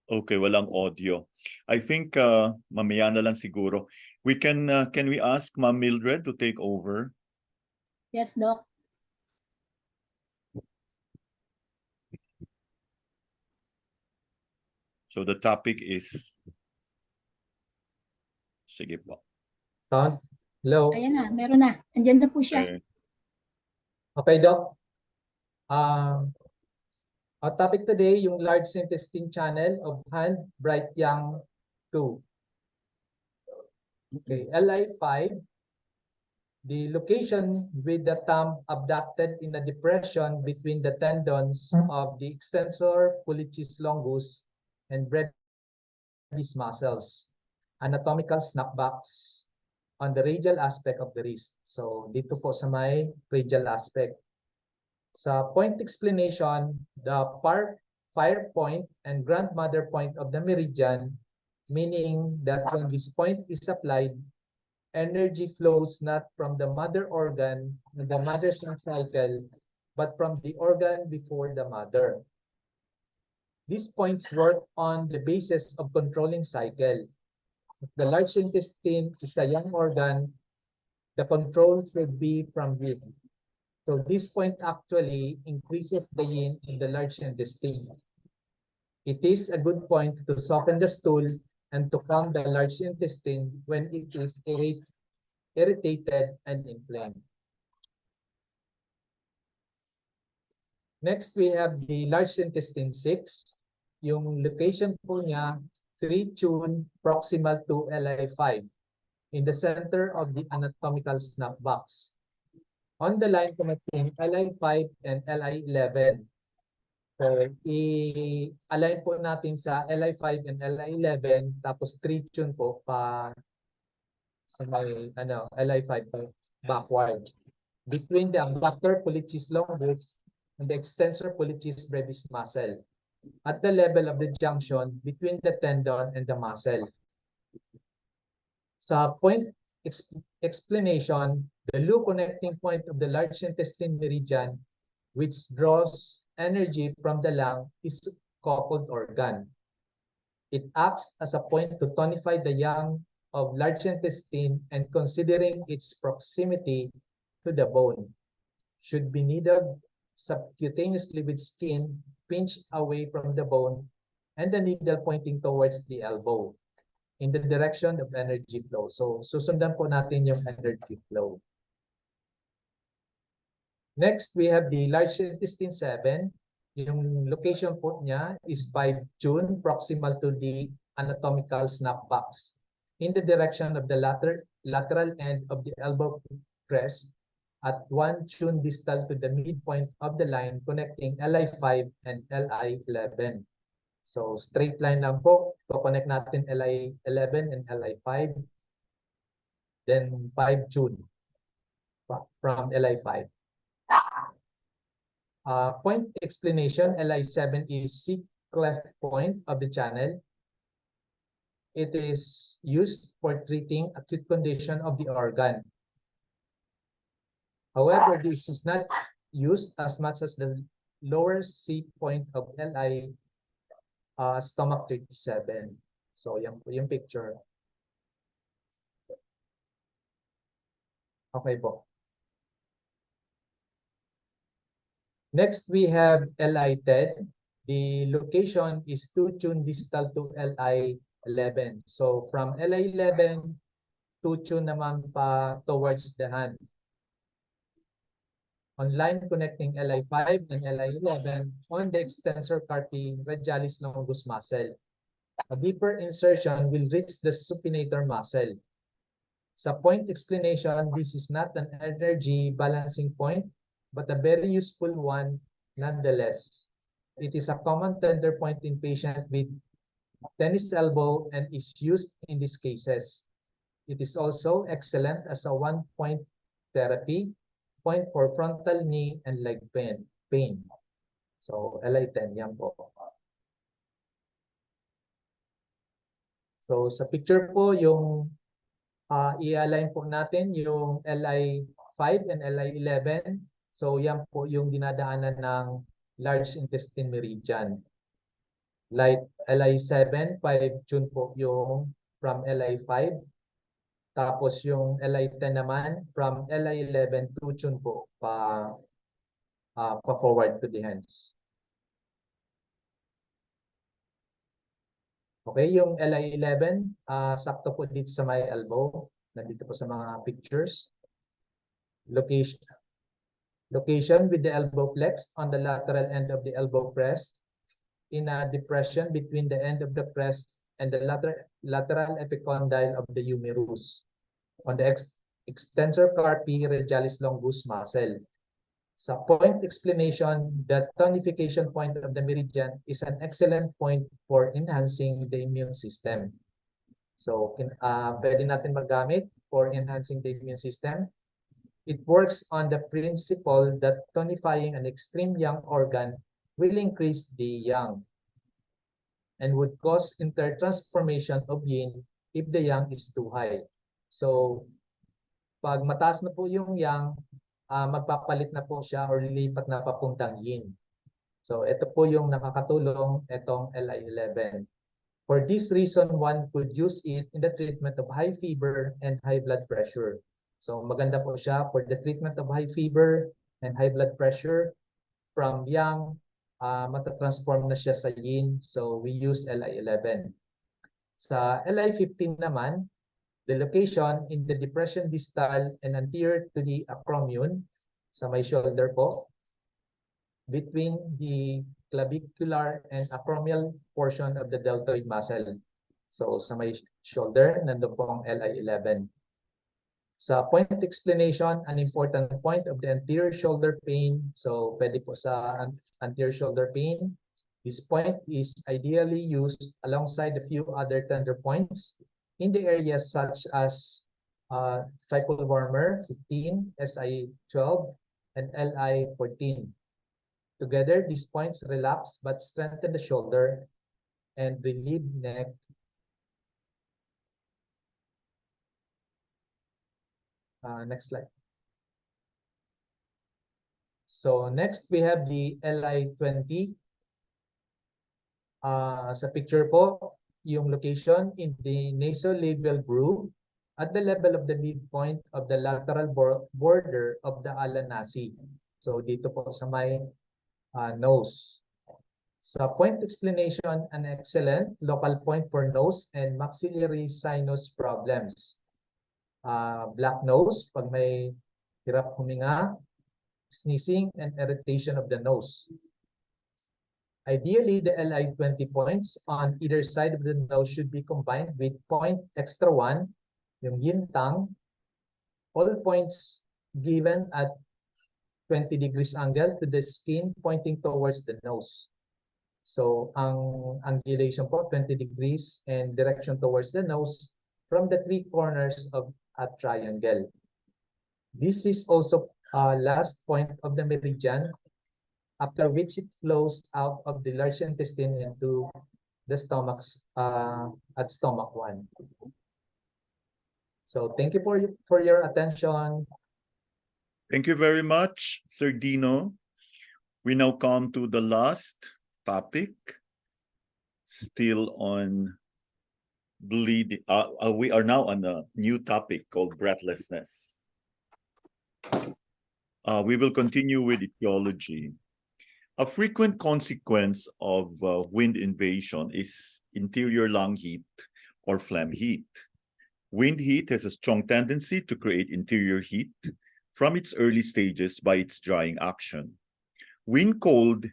Speaker 1: Okay, walang audio. I think mamaya na lang siguro. We can we ask Ma'am Mildred to take over?
Speaker 3: Yes, Doc.
Speaker 1: So the topic is... Sige po.
Speaker 5: Hello.
Speaker 3: Ayan na, meron na. Andyan na po siya.
Speaker 1: Okay.
Speaker 5: Okay, Doc. Our topic today, yung large intestine channel of hand, Bright Yang 2. Okay, LI5, the location with the thumb abducted in a depression between the tendons of the extensor pollicis longus and brevis muscles. Anatomical snapbacks on the radial aspect of the wrist. So, dito po sa may radial aspect. Sa point explanation, the fire point and grandmother point of the meridian, meaning that when this point is applied, energy flows not from the mother organ, the mother cell cycle, but from the organ before the mother. These points work on the basis of controlling cycle. If the large intestine is a young organ, the control should be from Ying. So this point actually increases the yin in the large intestine. It is a good point to soften the stool and to calm the large intestine when it is irritated and inflamed. Next, we have the large intestine 6. Yung location po niya, 3 tune proximal to LI5 in the center of the anatomical snapbox. On the line connecting LI5 and LI11. So, i-align po natin sa LI5 and LI11, tapos 3 tune po pa sa may LI5 backward. Between the abductor pollicis longus and the extensor pollicis brevis muscle at the level of the junction between the tendon and the muscle. Sa point explanation, the loop connecting point of the large intestine meridian, which draws energy from the lung, is coupled organ. It acts as a point to tonify the yang of large intestine, and considering its proximity to the bone, should be needled subcutaneously with skin pinched away from the bone and the needle pointing towards the elbow in the direction of energy flow. So, susundan po natin yung energy flow. Next, we have the large intestine 7. Yung location po niya is 5 tune proximal to the anatomical snapbox in the direction of the lateral end of the elbow crest at 1 tune distal to the midpoint of the line connecting LI5 and LI11. So, straight line lang po. So, connect natin LI11 and LI5. Then, 5 tune from LI5. Point explanation, LI7 is C cleft point of the channel. It is used for treating acute condition of the organ. However, this is not used as much as the lower C point of LI stomach 37. So, yan po yung picture. Okay po. Next, we have LI10. The location is 2 tune distal to LI11. So, from LI11, 2 tune naman pa towards the hand. On line connecting LI5 and LI11 on the extensor carpi radialis longus muscle. A deeper insertion will reach the supinator muscle. Sa point explanation, this is not an energy balancing point, but a very useful one nonetheless. It is a common tender point in patients with tennis elbow and is used in these cases. It is also excellent as a one-point therapy, point for frontal knee and leg pain. So, LI10, yan po. So, sa picture po, yung i-align po natin yung LI5 and LI11. So, yan po yung dinadaanan ng large intestine meridian. Like LI7, 5 tune po yung from LI5. Tapos yung LI10 naman, from LI11, 2 tune po pa forward to the hands. Okay, yung LI11, sakto po dito sa my elbow. Nandito po sa mga pictures. Location with the elbow flexed on the lateral end of the elbow crest in a depression between the end of the crest and the lateral epicondyle of the humerus on the extensor carpi regalis longus muscle. Sa point explanation, the tonification point of the meridian is an excellent point for enhancing the immune system. So, pwede natin magamit for enhancing the immune system. It works on the principle that tonifying an extreme yang organ will increase the yang and would cause intertransformation of yin if the yang is too high. So, pag mataas na po yung yang, magpapalit na po siya or lilipat na papuntang yin. So, ito po yung nakakatulong itong Li11. For this reason, one could use it in the treatment of high fever and high blood pressure. So maganda po siya for the treatment of high fever and high blood pressure. From yang, matatransform na siya sa yin. So we use Li11. Sa Li15 naman, the location in the depression distal and anterior to the acromion, sa may shoulder po, between the clavicular and acromial portion of the deltoid muscle. So sa may shoulder, nandun po ang Li11. Sa point explanation, an important point of the anterior shoulder pain. So pwede po sa anterior shoulder pain. This point is ideally used alongside a few other tender points in the areas such as tricol warmer 15, SI12, and Li14. Together, these points relax but strengthen the shoulder and relieve neck. Next slide. So next we have the Li20. Sa picture po, yung location in the nasolabial groove at the level of the midpoint of the lateral border of the ala nasi. So dito po sa may nose. Sa point explanation, an excellent local point for nose and maxillary sinus problems. Black nose, pag may hirap huminga, sneezing, and irritation of the nose. Ideally, the Li20 points on either side of the nose should be combined with point extra 1, yung yin tang, all points given at 20 degrees angle to the skin pointing towards the nose. So, ang angulation po, 20 degrees and direction towards the nose from the 3 corners of a triangle. This is also last point of the meridian, after which it flows out of the large intestine into the stomach at stomach 1. So thank you for your attention.
Speaker 1: Thank you very much, Sir Dino. We now come to the last topic, still on bleeding. We are now on a new topic called breathlessness. We will continue with etiology. A frequent consequence of wind invasion is interior lung heat or phlegm heat. Wind heat has a strong tendency to create interior heat from its early stages by its drying action. Wind cold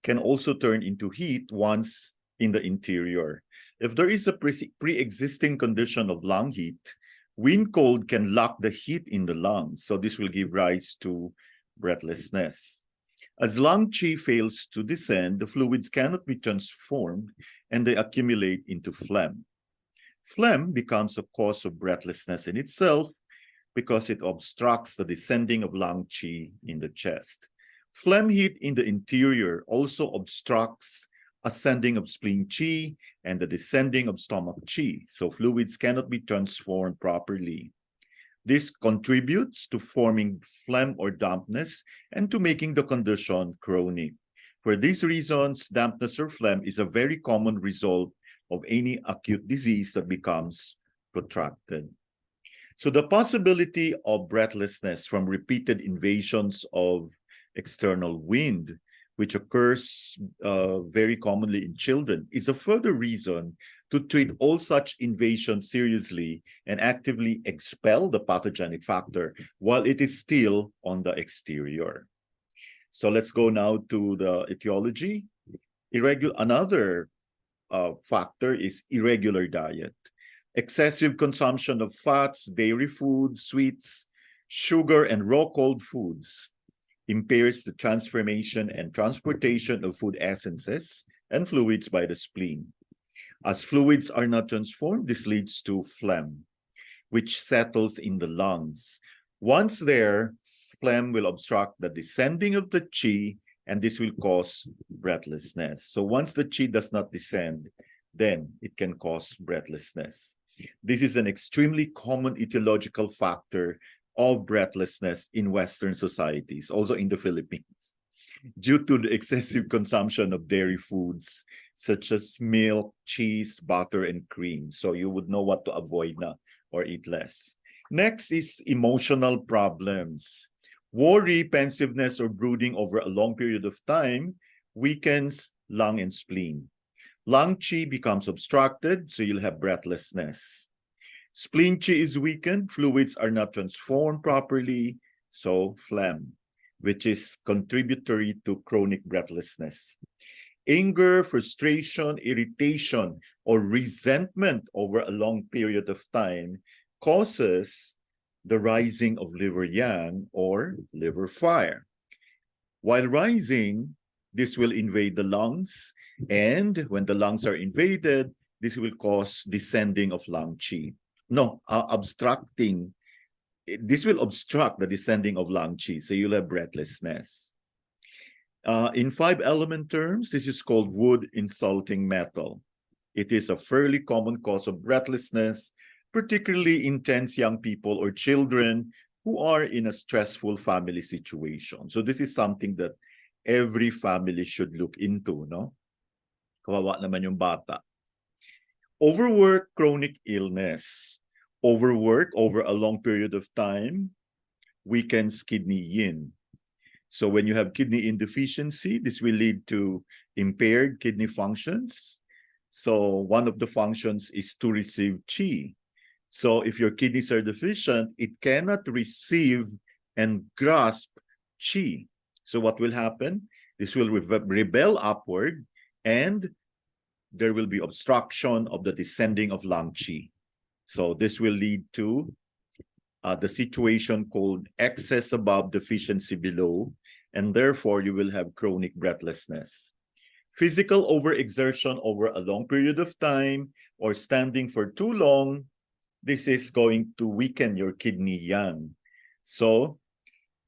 Speaker 1: can also turn into heat once in the interior. If there is a pre-existing condition of lung heat, wind cold can lock the heat in the lungs, so this will give rise to breathlessness. As lung qi fails to descend, the fluids cannot be transformed and they accumulate into phlegm. Phlegm becomes a cause of breathlessness in itself because it obstructs the descending of lung qi in the chest. Phlegm heat in the interior also obstructs ascending of spleen qi and the descending of stomach qi, so fluids cannot be transformed properly. This contributes to forming phlegm or dampness and to making the condition chronic. For these reasons, dampness or phlegm is a very common result of any acute disease that becomes protracted. So the possibility of breathlessness from repeated invasions of external wind, which occurs very commonly in children, is a further reason to treat all such invasions seriously and actively expel the pathogenic factor while it is still on the exterior. So let's go now to the etiology. Another factor is irregular diet. Excessive consumption of fats, dairy foods, sweets, sugar, and raw cold foods impairs the transformation and transportation of food essences and fluids by the spleen. As fluids are not transformed, this leads to phlegm, which settles in the lungs. Once there, phlegm will obstruct the descending of the qi, and this will cause breathlessness. So once the qi does not descend, then it can cause breathlessness. This is an extremely common etiological factor of breathlessness in Western societies, also in the Philippines, due to the excessive consumption of dairy foods such as milk, cheese, butter, and cream. So you would know what to avoid na or eat less. Next is emotional problems. Worry, pensiveness, or brooding over a long period of time weakens lung and spleen. Lung qi becomes obstructed, so you'll have breathlessness. Spleen qi is weakened, fluids are not transformed properly, so phlegm, which is contributory to chronic breathlessness. Anger, frustration, irritation, or resentment over a long period of time causes the rising of liver yang or liver fire. While rising, this will invade the lungs, and when the lungs are invaded, this will cause descending of lung qi. Obstructing. This will obstruct the descending of lung qi, so you'll have breathlessness. In 5-element terms, this is called wood insulting metal. It is a fairly common cause of breathlessness, particularly in tense young people or children who are in a stressful family situation. So this is something that every family should look into, no? Kawawa naman yung bata. Overwork, chronic illness. Overwork over a long period of time weakens kidney yin. So when you have kidney yin deficiency, this will lead to impaired kidney functions. So one of the functions is to receive qi. So if your kidneys are deficient, it cannot receive and grasp qi. So what will happen? This will rebel upward, and there will be obstruction of the descending of lung qi. So this will lead to the situation called excess above, deficiency below, and therefore you will have chronic breathlessness. Physical overexertion over a long period of time or standing for too long, this is going to weaken your kidney yang. So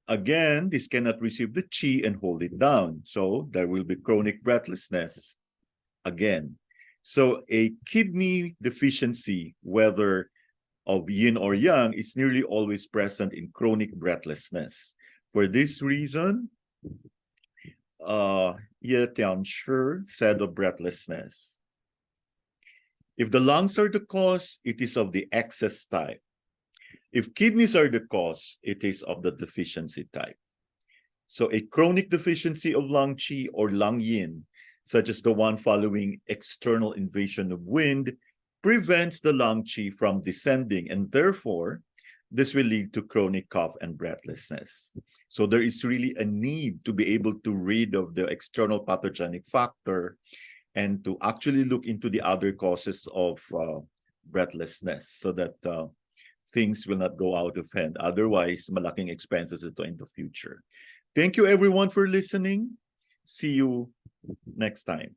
Speaker 1: again, this cannot receive the qi and hold it down. So there will be chronic breathlessness again. So a kidney deficiency, whether of yin or yang, is nearly always present in chronic breathlessness. For this reason, Â said of breathlessness, if the lungs are the cause, it is of the excess type. If kidneys are the cause, it is of the deficiency type. So a chronic deficiency of lung qi or lung yin, such as the one following external invasion of wind, prevents the lung qi from descending, and therefore, this will lead to chronic cough and breathlessness. So there is really a need to be able to rid of the external pathogenic factor and to actually look into the other causes of breathlessness so that things will not go out of hand. Otherwise, malaking expenses ito in the future. Thank you everyone for listening. See you next time.